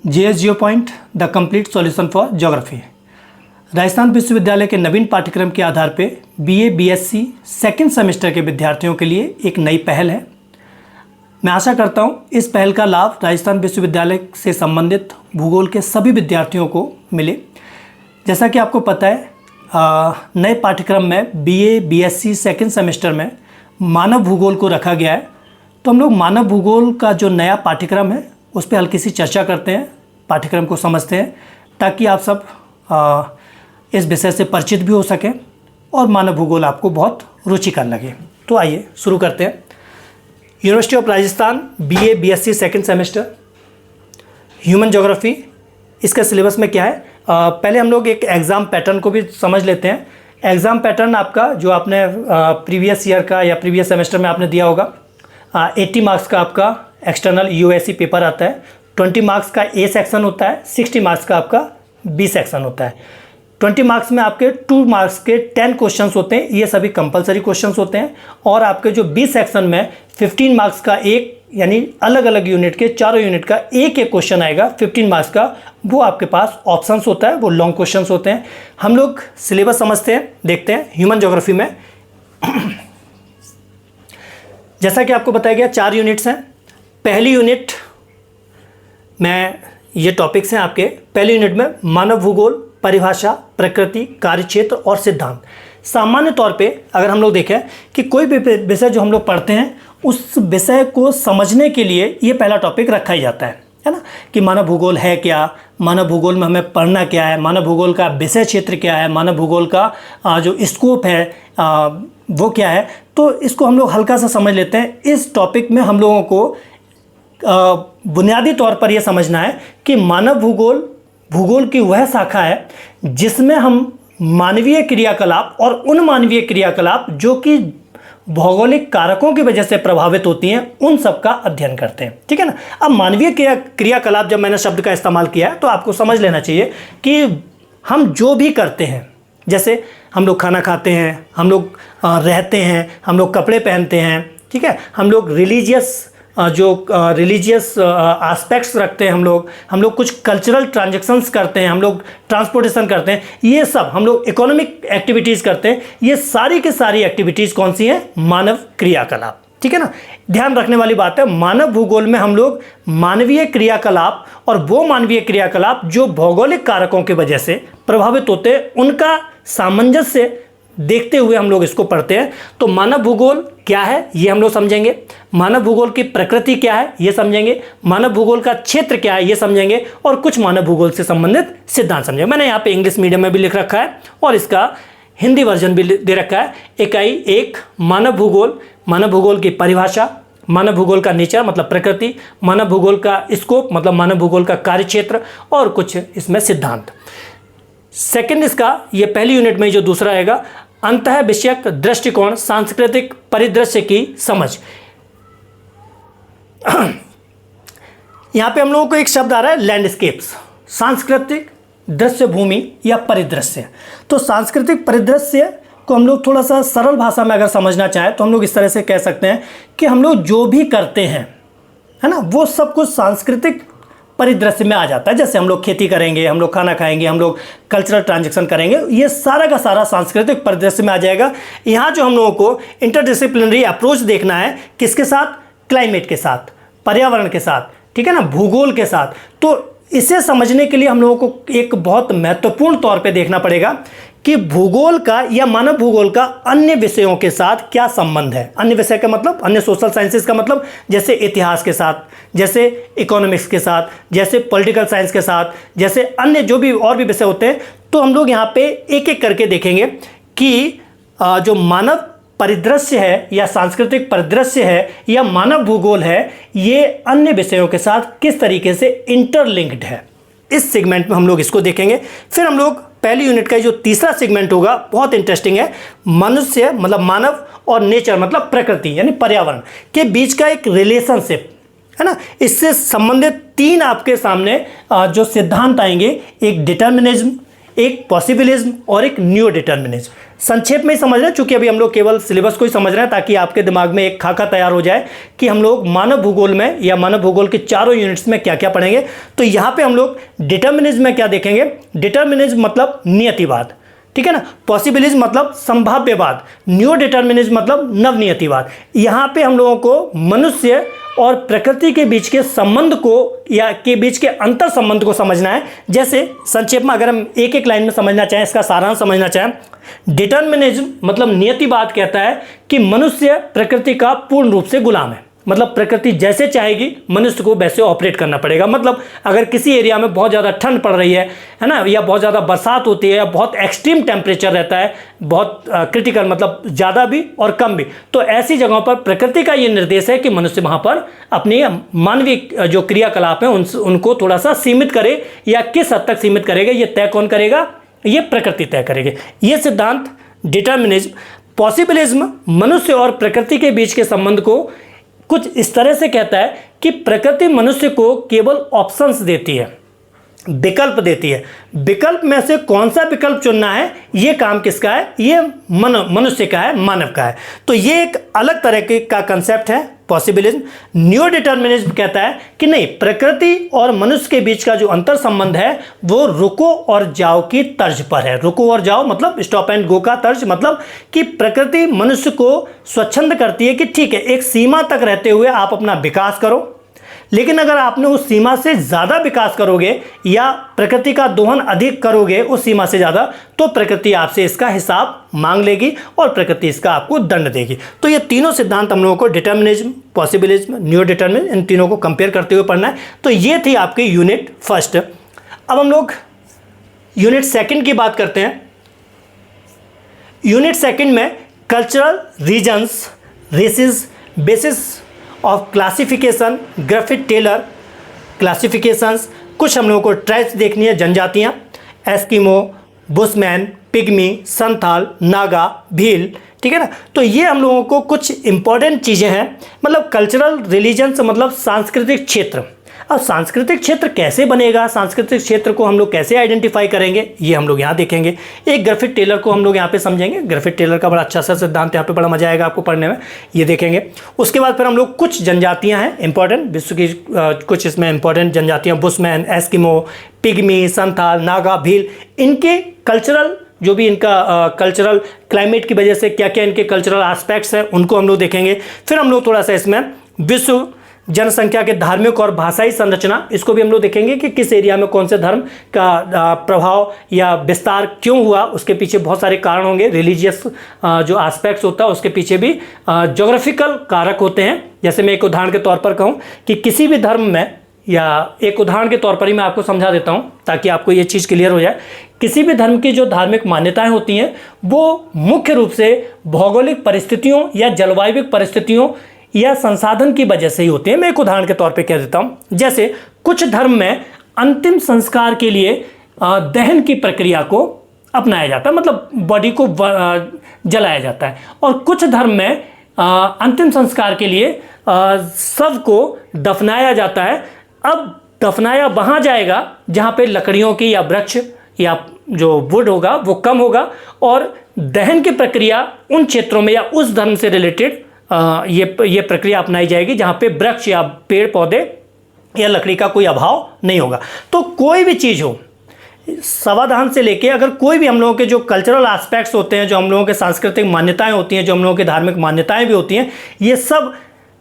JS Jio point the complete solution for geography. Rajasthan विश्वविद्यालय के नवीन पाठ्यक्रम के आधार पे BA BSc सेकेंड सेमेस्टर के विद्यार्थियों के लिए एक नई पहल है। मैं आशा करता हूँ इस पहल का लाभ राजस्थान विश्वविद्यालय से संबंधित भूगोल के सभी विद्यार्थियों को मिले। जैसा कि आपको पता है, नए पाठ्यक्रम में BA BSc सेकेंड सेमेस्टर में मानव भूगोल को रखा गया है। तो हम लोग मानव भूगोल का जो नया पाठ्यक्रम है उस पर हल्की सी चर्चा करते हैं, पाठ्यक्रम को समझते हैं, ताकि आप सब इस विषय से परिचित भी हो सकें और मानव भूगोल आपको बहुत रुचिकर लगे। तो आइए शुरू करते हैं। University of Rajasthan BA BSc second semester human geography, इसका सिलेबस में क्या है, पहले हम लोग एक एग्ज़ाम पैटर्न को भी समझ लेते हैं। एग्ज़ाम पैटर्न आपका जो आपने प्रीवियस ईयर का या प्रीवियस सेमेस्टर में आपने दिया होगा, 80 मार्क्स का आपका एक्सटर्नल UASC पेपर आता है, 20 मार्क्स का A सेक्शन होता है, 60 मार्क्स का आपका B सेक्शन होता है। 20 मार्क्स में आपके 2 मार्क्स के 10 क्वेश्चंस होते हैं, ये सभी कंपलसरी क्वेश्चंस होते हैं। और आपके जो B सेक्शन में 15 मार्क्स का एक, यानी अलग अलग यूनिट के चारों यूनिट का एक एक क्वेश्चन आएगा 15 मार्क्स का, वो आपके पास ऑप्शंस होता है, वो लॉन्ग क्वेश्चंस होते हैं। हम लोग सिलेबस समझते हैं, देखते हैं ह्यूमन ज्योग्राफी में। जैसा कि आपको बताया गया 4 यूनिट्स हैं। पहली यूनिट में ये टॉपिक्स हैं आपके। पहली यूनिट में मानव भूगोल, परिभाषा, प्रकृति, कार्यक्षेत्र और सिद्धांत। सामान्य तौर पे अगर हम लोग देखें कि कोई भी विषय जो हम लोग पढ़ते हैं उस विषय को समझने के लिए ये पहला टॉपिक रखा ही जाता है ना, कि मानव भूगोल है क्या, मानव भूगोल में हमें पढ़ना क्या है, मानव भूगोल का विषय क्षेत्र क्या है, मानव भूगोल का जो स्कोप है वो क्या है। तो इसको हम लोग हल्का सा समझ लेते हैं। इस टॉपिक में हम लोगों को बुनियादी तौर पर यह समझना है कि मानव भूगोल की वह शाखा है जिसमें हम मानवीय क्रियाकलाप और उन मानवीय क्रियाकलाप जो कि भौगोलिक कारकों की वजह से प्रभावित होती हैं, उन सब का अध्ययन करते हैं। ठीक है ना। अब मानवीय क्रियाकलाप, जब मैंने शब्द का इस्तेमाल किया है तो आपको समझ लेना चाहिए कि हम जो भी करते हैं, जैसे हम लोग खाना खाते हैं, हम लोग रहते हैं, हम लोग कपड़े पहनते हैं, ठीक है, हम लोग रिलीजियस एस्पेक्ट्स रखते हैं, हम लोग कुछ कल्चरल ट्रांजैक्शंस करते हैं, हम लोग ट्रांसपोर्टेशन करते हैं, ये सब हम लोग इकोनॉमिक एक्टिविटीज़ करते हैं। ये सारी की सारी एक्टिविटीज़ कौन सी हैं? मानव क्रियाकलाप। ठीक है ना। ध्यान रखने वाली बात है, मानव भूगोल में हम लोग मानवीय क्रियाकलाप और वो मानवीय क्रियाकलाप जो भौगोलिक कारकों की वजह से प्रभावित होते हैं, उनका सामंजस्य देखते हुए हम लोग इसको पढ़ते हैं। तो मानव भूगोल क्या है ये हम लोग समझेंगे, मानव भूगोल की प्रकृति क्या है ये समझेंगे, मानव भूगोल का क्षेत्र क्या है ये समझेंगे, और कुछ मानव भूगोल से संबंधित सिद्धांत समझेंगे। मैंने यहाँ पे इंग्लिश मीडियम में भी लिख रखा है और इसका हिंदी वर्जन भी दे रखा है। इकाई 1 मानव भूगोल की परिभाषा, मानव भूगोल का नेचर मतलब प्रकृति, मानव भूगोल का स्कोप मतलब मानव भूगोल का कार्यक्षेत्र, और कुछ इसमें सिद्धांत। सेकंड इसका, ये पहली यूनिट में जो दूसरा रहेगा, अंतः विषयक दृष्टिकोण, सांस्कृतिक परिदृश्य की समझ। यहां पे हम लोगों को एक शब्द आ रहा है लैंडस्केप्स, सांस्कृतिक दृश्य भूमि या परिदृश्य। तो सांस्कृतिक परिदृश्य को हम लोग थोड़ा सा सरल भाषा में अगर समझना चाहें तो हम लोग इस तरह से कह सकते हैं कि हम लोग जो भी करते हैं, है ना, वो सब कुछ सांस्कृतिक परिदृश्य में आ जाता है। जैसे हम लोग खेती करेंगे, हम लोग खाना खाएंगे, हम लोग कल्चरल ट्रांजैक्शन करेंगे, ये सारा का सारा सांस्कृतिक परिदृश्य में आ जाएगा। यहाँ जो हम लोगों को इंटरडिसिप्लिनरी अप्रोच देखना है, किसके साथ? क्लाइमेट के साथ, पर्यावरण के साथ, ठीक है ना, भूगोल के साथ। तो इसे समझने के लिए हम लोगों को एक बहुत महत्वपूर्ण तौर पे देखना पड़ेगा कि भूगोल का या मानव भूगोल का अन्य विषयों के साथ क्या संबंध है। अन्य विषय का मतलब अन्य सोशल साइंसेस का मतलब जैसे इतिहास के साथ, जैसे इकोनॉमिक्स के साथ, जैसे पॉलिटिकल साइंस के साथ, जैसे अन्य जो भी और भी विषय होते हैं। तो हम लोग यहाँ पे एक एक करके देखेंगे कि जो मानव परिदृश्य है या सांस्कृतिक परिदृश्य है या मानव भूगोल है, ये अन्य विषयों के साथ किस तरीके से इंटरलिंक्ड है। इस सेगमेंट में हम लोग इसको देखेंगे। फिर हम लोग पहली यूनिट का जो तीसरा सेगमेंट होगा बहुत इंटरेस्टिंग है, मनुष्य मतलब मानव और नेचर मतलब प्रकृति यानी पर्यावरण के बीच का एक रिलेशनशिप, है ना। इससे संबंधित 3 आपके सामने जो सिद्धांत आएंगे, एक डिटर्मिनिज्म, एक पॉसिबिलिज्म और एक न्यू डिटर्मिनिज्म। संक्षेप में ही समझ रहे हैं, चूंकि अभी हम लोग केवल सिलेबस को ही समझ रहे हैं ताकि आपके दिमाग में एक खाका तैयार हो जाए कि हम लोग मानव भूगोल में या मानव भूगोल के चारों यूनिट्स में क्या क्या पढ़ेंगे। तो यहाँ पे हम लोग डिटर्मिनिज्म में क्या देखेंगे, डिटर्मिनिज्म मतलब नियतिवाद, ठीक है ना। पॉसिबिलिज्म मतलब संभाव्यवाद, न्यू डिटर्मिनिज्म मतलब नवनियतिवाद। यहाँ पे हम लोगों को मनुष्य और प्रकृति के बीच के संबंध को या के बीच के अंतर संबंध को समझना है। जैसे संक्षेप में अगर हम एक एक लाइन में समझना चाहें, इसका सारांश समझना चाहें, डिटर्मिनिज्म मतलब नियतिवाद कहता है कि मनुष्य प्रकृति का पूर्ण रूप से गुलाम है, मतलब प्रकृति जैसे चाहेगी मनुष्य को वैसे ऑपरेट करना पड़ेगा। मतलब अगर किसी एरिया में बहुत ज़्यादा ठंड पड़ रही है ना, या बहुत ज़्यादा बरसात होती है, या बहुत एक्सट्रीम टेम्परेचर रहता है, बहुत क्रिटिकल मतलब ज़्यादा भी और कम भी, तो ऐसी जगहों पर प्रकृति का ये निर्देश है कि मनुष्य वहाँ पर अपनी मानवीय जो क्रियाकलाप हैं उनको थोड़ा सा सीमित करे, या किस हद तक सीमित करेगा ये तय कौन करेगा, ये प्रकृति तय करेगी। ये सिद्धांत डिटर्मिनिज्म। पॉसिबिलिज्म मनुष्य और प्रकृति के बीच के संबंध को कुछ इस तरह से कहता है कि प्रकृति मनुष्य को केवल ऑप्शंस देती है, विकल्प देती है। विकल्प में से कौन सा विकल्प चुनना है ये काम किसका है, ये मनुष्य का है, मानव का है। तो ये एक अलग तरह का कंसेप्ट है पॉसिबिलिज्म। न्यू डिटर्मिनिज्म कहता है कि नहीं, प्रकृति और मनुष्य के बीच का जो अंतर संबंध है वो रुको और जाओ की तर्ज पर है। रुको और जाओ मतलब स्टॉप एंड गो का तर्ज, मतलब कि प्रकृति मनुष्य को स्वच्छंद करती है कि ठीक है एक सीमा तक रहते हुए आप अपना विकास करो, लेकिन अगर आपने उस सीमा से ज़्यादा विकास करोगे या प्रकृति का दोहन अधिक करोगे उस सीमा से ज़्यादा, तो प्रकृति आपसे इसका हिसाब मांग लेगी और प्रकृति इसका आपको दंड देगी। तो ये तीनों सिद्धांत हम लोगों को डिटर्मिनिज्म, पॉसिबिलिज्म, न्यू डिटर्मिनिज्म, इन तीनों को कंपेयर करते हुए पढ़ना है। तो ये थी आपकी यूनिट फर्स्ट। अब हम लोग यूनिट सेकंड की बात करते हैं। यूनिट सेकंड में cultural regions, races, basis of classification, Griffith Taylor classifications, कुछ हम लोगों को ट्राइब्स देखनी है, जनजातियाँ, Eskimo, Bushman, Pygmy, Santhal, Naga, Bhil, ठीक है ना। तो ये हम लोगों को कुछ इंपॉर्टेंट चीज़ें हैं। मतलब कल्चरल रिलीजन्स मतलब सांस्कृतिक क्षेत्र। अब सांस्कृतिक क्षेत्र कैसे बनेगा, सांस्कृतिक क्षेत्र को हम लोग कैसे आइडेंटिफाई करेंगे, ये हम लोग यहाँ देखेंगे। एक ग्रिफिथ टेलर को हम लोग यहाँ पे समझेंगे। ग्रिफिथ टेलर का बड़ा अच्छा सा सिद्धांत, यहाँ पे बड़ा मजा आएगा आपको पढ़ने में, ये देखेंगे। उसके बाद फिर हम लोग कुछ जनजातियाँ हैं इंपॉर्टेंट, विश्व की कुछ इसमें इंपॉर्टेंट जनजातियाँ, bushman, Eskimo, pygmy, Santhal, Naga, Bhil, इनके कल्चरल जो भी इनका कल्चरल क्लाइमेट की वजह से क्या क्या इनके कल्चरल एस्पेक्ट्स हैं उनको हम लोग देखेंगे। फिर हम लोग थोड़ा सा इसमें विश्व जनसंख्या के धार्मिक और भाषाई संरचना, इसको भी हम लोग देखेंगे कि किस एरिया में कौन से धर्म का प्रभाव या विस्तार क्यों हुआ, उसके पीछे बहुत सारे कारण होंगे। रिलीजियस जो एस्पेक्ट्स होता है उसके पीछे भी ज्योग्राफिकल कारक होते हैं। जैसे मैं एक उदाहरण के तौर पर कहूँ कि किसी भी धर्म में, या एक उदाहरण के तौर पर ही मैं आपको समझा देता हूँ ताकि आपको ये चीज़ क्लियर हो जाए। किसी भी धर्म की जो धार्मिक मान्यताएं होती हैं वो मुख्य रूप से भौगोलिक परिस्थितियों या जलवायु परिस्थितियों या संसाधन की वजह से ही होती है। मैं एक उदाहरण के तौर पे कह देता हूँ। जैसे कुछ धर्म में अंतिम संस्कार के लिए दहन की प्रक्रिया को अपनाया जाता है, मतलब बॉडी को जलाया जाता है, और कुछ धर्म में अंतिम संस्कार के लिए शव को दफनाया जाता है। अब दफनाया वहाँ जाएगा जहाँ पे लकड़ियों की या वृक्ष या जो वुड होगा वो कम होगा, और दहन की प्रक्रिया उन क्षेत्रों में या उस धर्म से रिलेटेड ये प्रक्रिया अपनाई जाएगी जहाँ पे वृक्ष या पेड़ पौधे या लकड़ी का कोई अभाव नहीं होगा। तो कोई भी चीज़ हो, समाधान से लेके अगर कोई भी हम लोगों के जो कल्चरल एस्पेक्ट्स होते हैं, जो हम लोगों के सांस्कृतिक मान्यताएं होती हैं, जो हम लोगों की धार्मिक मान्यताएं भी होती हैं, ये सब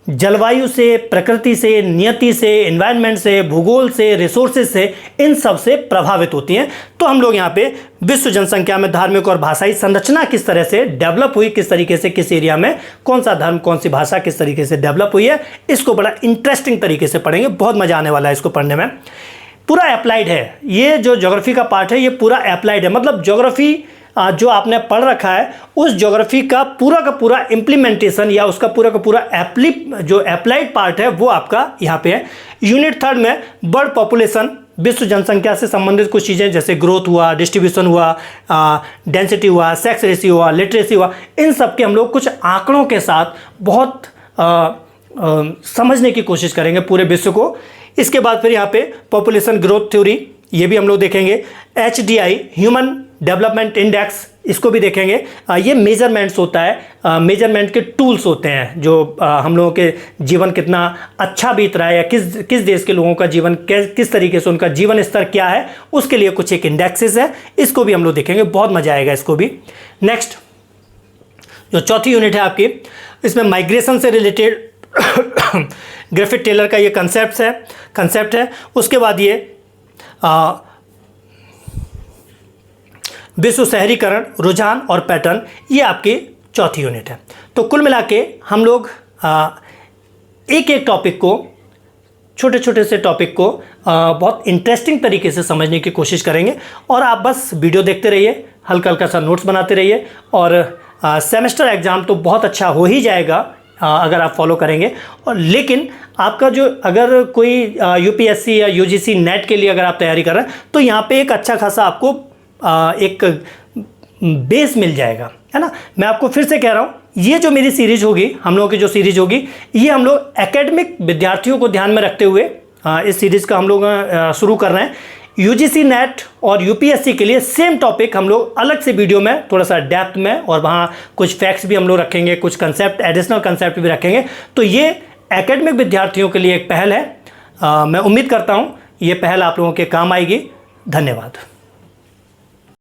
जलवायु से, प्रकृति से, नियति से, एनवायरनमेंट से, भूगोल से, रिसोर्सेज से, इन सब से प्रभावित होती हैं। तो हम लोग यहाँ पे विश्व जनसंख्या में धार्मिक और भाषाई संरचना किस तरह से डेवलप हुई, किस तरीके से किस एरिया में कौन सा धर्म कौन सी भाषा किस तरीके से डेवलप हुई है, इसको बड़ा इंटरेस्टिंग तरीके से पढ़ेंगे। बहुत मजा आने वाला है इसको पढ़ने में। पूरा अप्लाइड है, ये जो ज्योग्राफी का पार्ट है ये पूरा अप्लाइड है। मतलब ज्योग्राफी जो आपने पढ़ रखा है उस ज्योग्राफी का पूरा इम्प्लीमेंटेशन या उसका पूरा का पूरा जो अप्लाइड पार्ट है वो आपका यहाँ पे है। यूनिट थर्ड में बर्ड पॉपुलेशन, विश्व जनसंख्या से संबंधित कुछ चीज़ें जैसे ग्रोथ हुआ, डिस्ट्रीब्यूशन हुआ, डेंसिटी हुआ, सेक्स रेशियो हुआ, लिटरेसी हुआ, इन सब के हम लोग कुछ आंकड़ों के साथ बहुत समझने की कोशिश करेंगे पूरे विश्व को। इसके बाद फिर यहाँ पे पॉपुलेशन ग्रोथ थ्योरी, ये भी हम लोग देखेंगे। HDI ह्यूमन डेवलपमेंट इंडेक्स, इसको भी देखेंगे। ये मेजरमेंट्स होता है, मेजरमेंट के टूल्स होते हैं जो हम लोगों के जीवन कितना अच्छा बीत रहा है या किस देश के लोगों का जीवन किस तरीके से उनका जीवन स्तर क्या है, उसके लिए कुछ एक इंडेक्सेस है, इसको भी हम लोग देखेंगे। बहुत मजा आएगा इसको भी। नेक्स्ट जो चौथी यूनिट है आपकी, इसमें माइग्रेशन से रिलेटेड ग्रिफिथ टेलर का ये कंसेप्ट है। उसके बाद ये विश्व शहरीकरण, रुझान और पैटर्न, ये आपकी चौथी यूनिट है। तो कुल मिला के हम लोग एक एक टॉपिक को, छोटे छोटे से टॉपिक को बहुत इंटरेस्टिंग तरीके से समझने की कोशिश करेंगे। और आप बस वीडियो देखते रहिए, हल्का हल्का सा नोट्स बनाते रहिए, और सेमेस्टर एग्ज़ाम तो बहुत अच्छा हो ही जाएगा अगर आप फॉलो करेंगे। और लेकिन आपका जो अगर कोई UPSC या UGC नेट के लिए अगर आप तैयारी कर रहे हैं तो यहाँ पे एक अच्छा खासा आपको एक बेस मिल जाएगा, है ना। मैं आपको फिर से कह रहा हूँ, ये जो मेरी सीरीज होगी, हम लोगों की जो सीरीज होगी, ये हम लोग एकेडमिक विद्यार्थियों को ध्यान में रखते हुए इस सीरीज का हम लोग शुरू कर रहे हैं। UGC नेट और UPSC के लिए सेम टॉपिक हम लोग अलग से वीडियो में थोड़ा सा डेप्थ में, और वहाँ कुछ फैक्ट्स भी हम लोग रखेंगे, कुछ कंसेप्ट, एडिशनल कंसेप्ट भी रखेंगे। तो ये एकेडमिक विद्यार्थियों के लिए एक पहल है। मैं उम्मीद करता हूँ ये पहल आप लोगों के काम आएगी। धन्यवाद।